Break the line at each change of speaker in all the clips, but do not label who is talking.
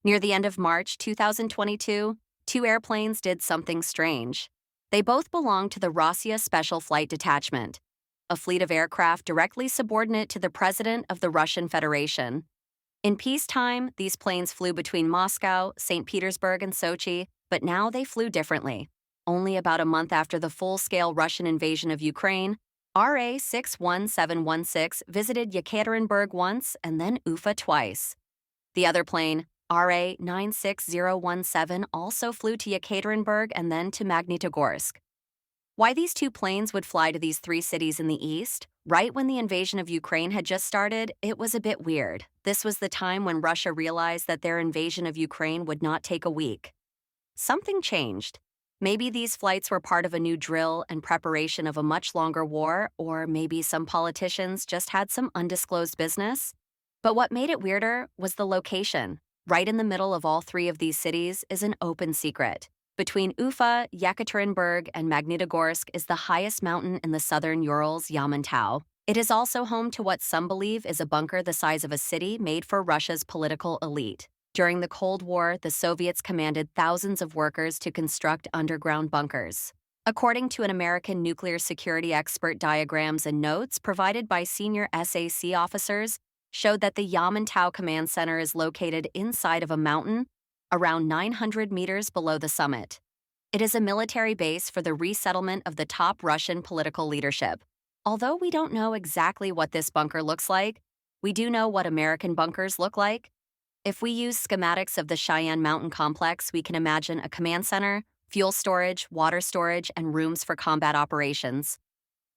Near the end of March 2022, two airplanes did something strange. They both belonged to the Rossiya Special Flight Detachment, a fleet of aircraft directly subordinate to the President of the Russian Federation. In peacetime, these planes flew between Moscow, St. Petersburg, and Sochi, but now they flew differently. Only about a month after the full-scale Russian invasion of Ukraine, RA 61716 visited Yekaterinburg once and then Ufa twice. The other plane, RA 96017, also flew to Yekaterinburg and then to Magnitogorsk. Why these two planes would fly to these three cities in the east, right when the invasion of Ukraine had just started, it was a bit weird. This was the time when Russia realized that their invasion of Ukraine would not take a week. Something changed. Maybe these flights were part of a new drill and preparation of a much longer war, or maybe some politicians just had some undisclosed business. But what made it weirder was the location. Right in the middle of all three of these cities is an open secret. Between Ufa, Yekaterinburg, and Magnitogorsk is the highest mountain in the southern Urals, Yamantau. It is also home to what some believe is a bunker the size of a city made for Russia's political elite. During the Cold War, the Soviets commanded thousands of workers to construct underground bunkers. According to an American nuclear security expert, diagrams and notes provided by senior SAC officers showed that the Yamantau Command Center is located inside of a mountain around 900 meters below the summit. It is a military base for the resettlement of the top Russian political leadership. Although we don't know exactly what this bunker looks like, we do know what American bunkers look like. If we use schematics of the Cheyenne Mountain Complex, we can imagine a command center, fuel storage, water storage, and rooms for combat operations.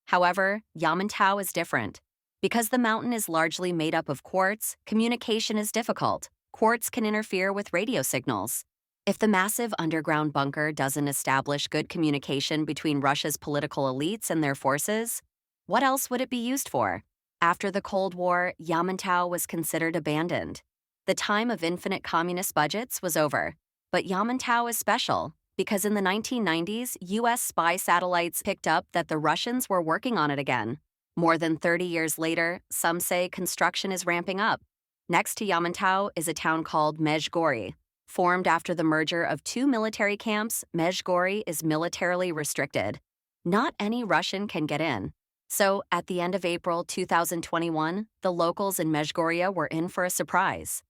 However, Yamantau is different. Because the mountain is largely made up of quartz, communication is difficult. Quartz can interfere with radio signals. If the massive underground bunker doesn't establish good communication between Russia's political elites and their forces, what else would it be used for? After the Cold War, Yamantau was considered abandoned. The time of infinite communist budgets was over. But Yamantau is special because in the 1990s, U.S. spy satellites picked up that the Russians were working on it again. More than 30 years later, some say construction is ramping up. Next to Yamantau is a town called Mezhgori. Formed after the merger of two military camps, Mezhgori is militarily restricted. Not any Russian can get in. So, at the end of April 2021, the locals in Mezhgoria were in for a surprise.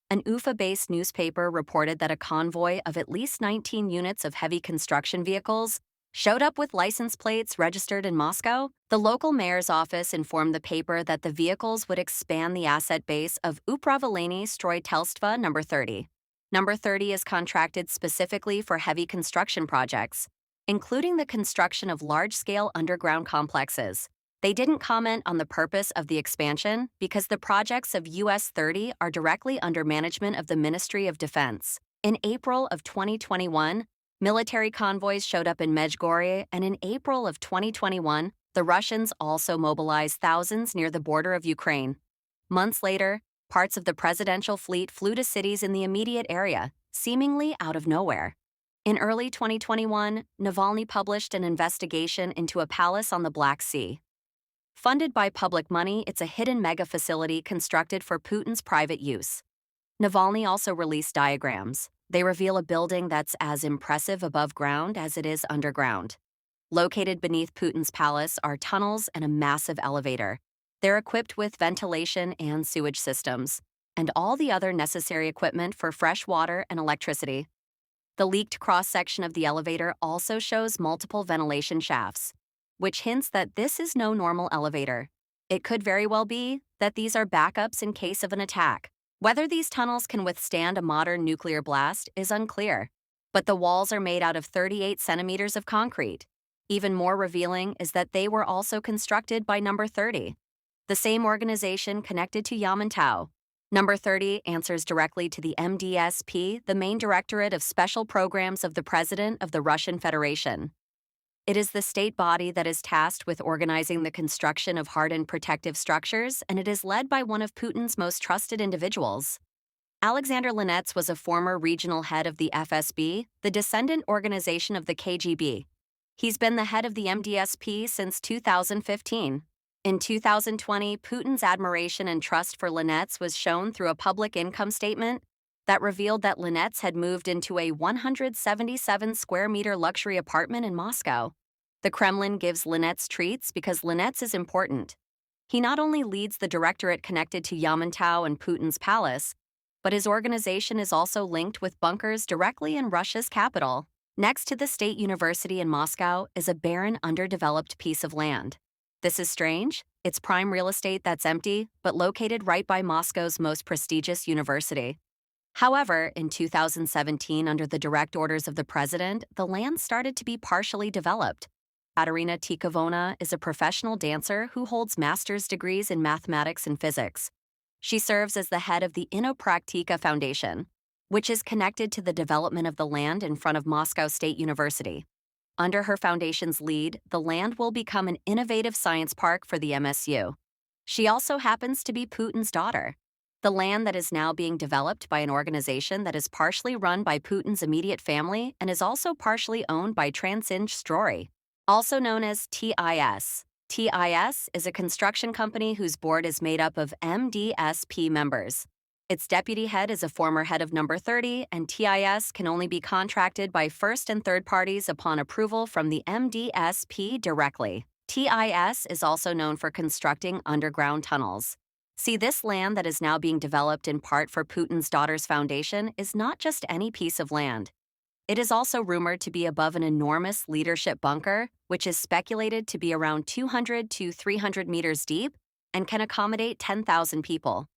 An Ufa-based newspaper reported that a convoy of at least 19 units of heavy construction vehicles showed up with license plates registered in Moscow. The local mayor's office informed the paper that the vehicles would expand the asset base of Upravilenie Stroitelstva No. 30. No. 30 is contracted specifically for heavy construction projects, including the construction of large-scale underground complexes. They didn't comment on the purpose of the expansion because the projects of US 30 are directly under management of the Ministry of Defense. In April of 2021, military convoys showed up in Mezhgorje, and in April of 2021, the Russians also mobilized thousands near the border of Ukraine. Months later, parts of the presidential fleet flew to cities in the immediate area, seemingly out of nowhere. In early 2021, Navalny published an investigation into a palace on the Black Sea. Funded by public money, it's a hidden mega facility constructed for Putin's private use. Navalny also released diagrams. They reveal a building that's as impressive above ground as it is underground. Located beneath Putin's palace are tunnels and a massive elevator. They're equipped with ventilation and sewage systems, and all the other necessary equipment for fresh water and electricity. The leaked cross-section of the elevator also shows multiple ventilation shafts, which hints that this is no normal elevator. It could very well be that these are backups in case of an attack. Whether these tunnels can withstand a modern nuclear blast is unclear, but the walls are made out of 38 centimeters of concrete. Even more revealing is that they were also constructed by No. 30, the same organization connected to Yamantau. No. 30 answers directly to the MDSP, the main directorate of special programs of the President of the Russian Federation. It is the state body that is tasked with organizing the construction of hardened protective structures, and it is led by one of Putin's most trusted individuals. Alexander Linets was a former regional head of the FSB, the descendant organization of the KGB. He's been the head of the MDSP since 2015. In 2020, Putin's admiration and trust for Linets was shown through a public income statement. that revealed that Lynette's had moved into a 177 square meter luxury apartment in Moscow. The Kremlin gives Lynette's treats because Lynette's is important. He not only leads the directorate connected to Yamantau and Putin's palace, but his organization is also linked with bunkers directly in Russia's capital. Next to the State University in Moscow is a barren, underdeveloped piece of land. This is strange. It's prime real estate that's empty, but located right by Moscow's most prestigious university. However, in 2017, under the direct orders of the president, the land started to be partially developed. Katerina Tikovona is a professional dancer who holds master's degrees in mathematics and physics. She serves as the head of the Inopraktika Foundation, which is connected to the development of the land in front of Moscow State University. Under her foundation's lead, the land will become an innovative science park for the MSU. She also happens to be Putin's daughter. The land that is now being developed by an organization that is partially run by Putin's immediate family and is also partially owned by Transinj Stroy, also known as TIS. TIS is a construction company whose board is made up of MDSP members. Its deputy head is a former head of Number 30, and TIS can only be contracted by first and third parties upon approval from the MDSP directly. TIS is also known for constructing underground tunnels. See, this land that is now being developed in part for Putin's daughter's foundation is not just any piece of land. It is also rumored to be above an enormous leadership bunker, which is speculated to be around 200 to 300 meters deep and can accommodate 10,000 people.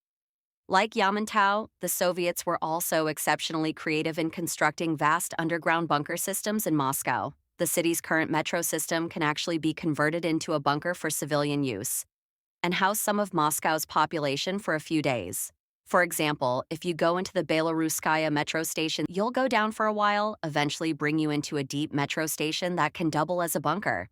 Like Yamantau, the Soviets were also exceptionally creative in constructing vast underground bunker systems in Moscow. The city's current metro system can actually be converted into a bunker for civilian use and house some of Moscow's population for a few days. For example, if you go into the Belaruskaya metro station, you'll go down for a while, eventually bring you into a deep metro station that can double as a bunker.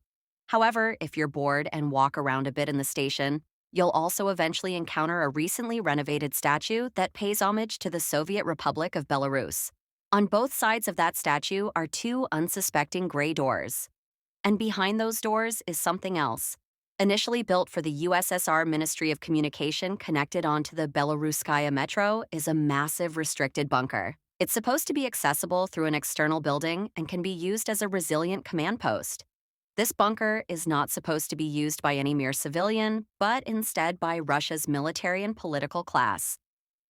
However, if you're bored and walk around a bit in the station, you'll also eventually encounter a recently renovated statue that pays homage to the Soviet Republic of Belarus. On both sides of that statue are two unsuspecting gray doors. And behind those doors is something else. Initially built for the USSR Ministry of Communication connected onto the Belaruskaya metro is a massive restricted bunker. It's supposed to be accessible through an external building and can be used as a resilient command post. This bunker is not supposed to be used by any mere civilian, but instead by Russia's military and political class.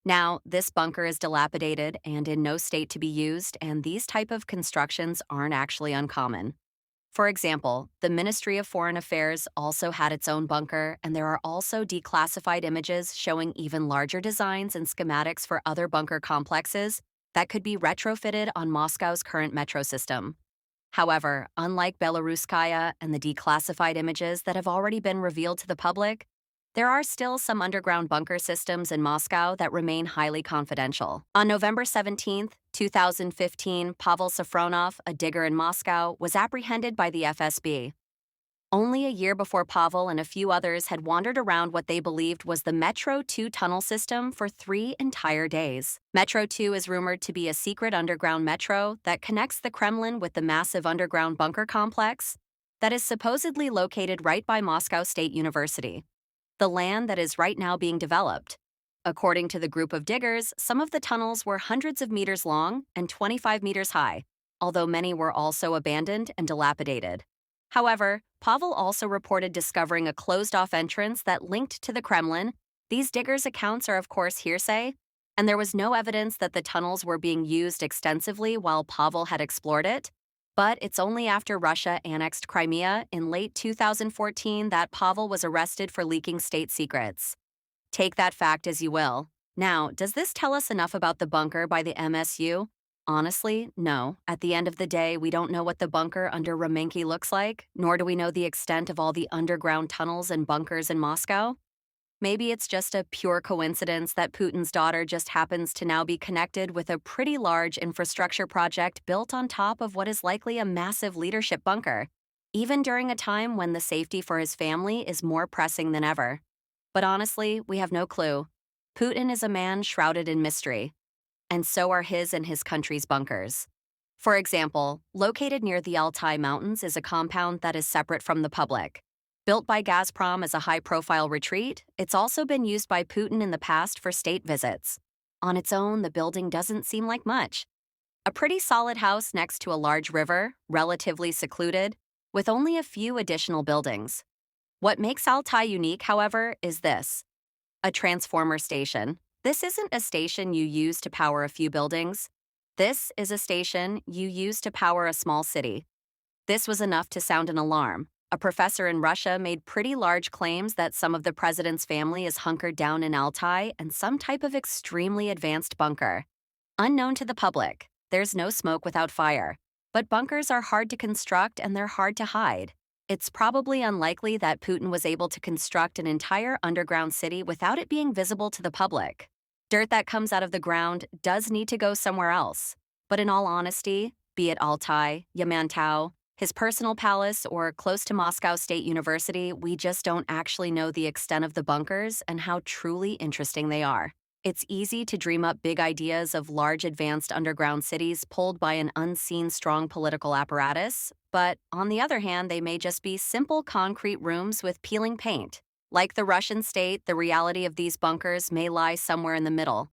Now, this bunker is dilapidated and in no state to be used, and these type of constructions aren't actually uncommon. For example, the Ministry of Foreign Affairs also had its own bunker, and there are also declassified images showing even larger designs and schematics for other bunker complexes that could be retrofitted on Moscow's current metro system. However, unlike Belaruskaya and the declassified images that have already been revealed to the public, there are still some underground bunker systems in Moscow that remain highly confidential. On November 17, 2015, Pavel Safronov, a digger in Moscow, was apprehended by the FSB. Only a year before Pavel and a few others had wandered around what they believed was the Metro 2 tunnel system for 3 entire days. Metro 2 is rumored to be a secret underground metro that connects the Kremlin with the massive underground bunker complex that is supposedly located right by Moscow State University, the land that is right now being developed. According to the group of diggers, some of the tunnels were hundreds of meters long and 25 meters high, although many were also abandoned and dilapidated. However, Pavel also reported discovering a closed-off entrance that linked to the Kremlin. These diggers' accounts are of course hearsay, and there was no evidence that the tunnels were being used extensively while Pavel had explored it. But it's only after Russia annexed Crimea in late 2014 that Pavel was arrested for leaking state secrets. Take that fact as you will. Now, does this tell us enough about the bunker by the MSU? Honestly, no. At the end of the day, we don't know what the bunker under Ramenki looks like, nor do we know the extent of all the underground tunnels and bunkers in Moscow. Maybe it's just a pure coincidence that Putin's daughter just happens to now be connected with a pretty large infrastructure project built on top of what is likely a massive leadership bunker, even during a time when the safety for his family is more pressing than ever. But honestly, we have no clue. Putin is a man shrouded in mystery, and so are his and his country's bunkers. For example, located near the Altai Mountains is a compound that is separate from the public. Built by Gazprom as a high-profile retreat, it's also been used by Putin in the past for state visits. On its own, the building doesn't seem like much. A pretty solid house next to a large river, relatively secluded, with only a few additional buildings. What makes Altai unique, however, is this: a transformer station. This isn't a station you use to power a few buildings. This is a station you use to power a small city. This was enough to sound an alarm. A professor in Russia made pretty large claims that some of the president's family is hunkered down in Altai and some type of extremely advanced bunker. Unknown to the public, there's no smoke without fire. But bunkers are hard to construct and they're hard to hide. It's probably unlikely that Putin was able to construct an entire underground city without it being visible to the public. Dirt that comes out of the ground does need to go somewhere else. But in all honesty, be it Altai, Yamantau, his personal palace, or close to Moscow State University, we just don't actually know the extent of the bunkers and how truly interesting they are. It's easy to dream up big ideas of large advanced underground cities pulled by an unseen strong political apparatus, but on the other hand, they may just be simple concrete rooms with peeling paint. Like the Russian state, the reality of these bunkers may lie somewhere in the middle,